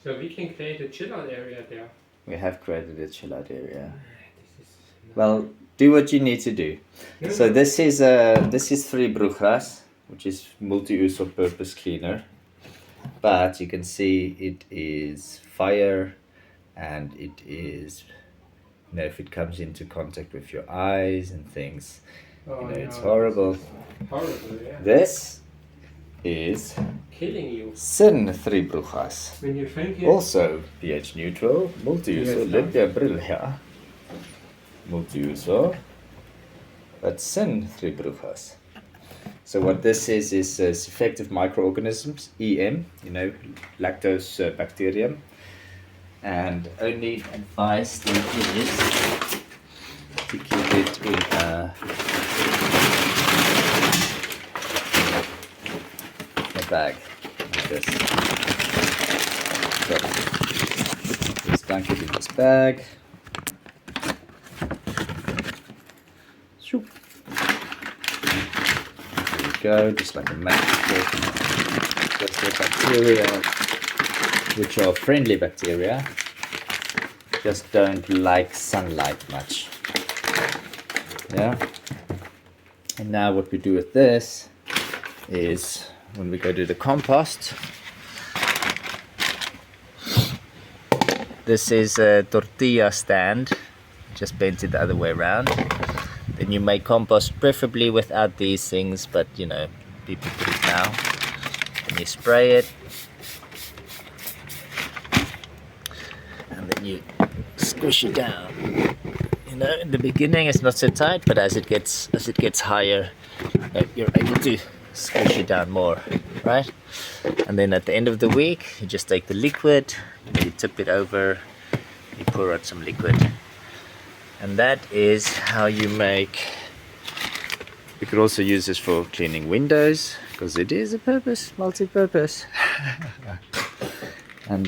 So we can create a chill out area there. We have created a chill out area. This is Well, do what you need to do. No, So no. this is 3 brujas, which is multi-use or purpose cleaner. But you can see it is fire, and it is, you know, if it comes into contact with your eyes and things, Oh, it's no, horrible. this is horrible, yeah. This is Killing you. sin 3 brujas. When you drink it. Also pH neutral, multi-user, Yes, Olympia Brilja, multi-user, but sin 3 brujas. So what this is effective microorganisms, EM, you know, lactose bacterium, and only advice there is to keep it in a bag like this. So just dunk it in this bag. Shoop. There you go, just like a magic. Just the bacteria, which are friendly bacteria, just don't like sunlight much. Yeah. And now what we do with this is, when we go to the compost, this is a tortilla stand, just bent it the other way around. Then you make compost preferably without these things, but you know, people put it now. And you spray it, and then you squish it down. You know, in the beginning it's not so tight, but as it gets higher, you're able to squish it down more, right? And then at the end of the week, you just take the liquid, you tip it over, you pour out some liquid, and that is how you make. You could also use this for cleaning windows, because it is a multi-purpose. And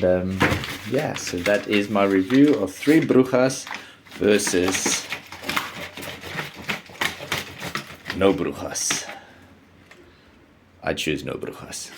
yeah, so that is my review of 3 brujas versus no brujas. I choose no brujas.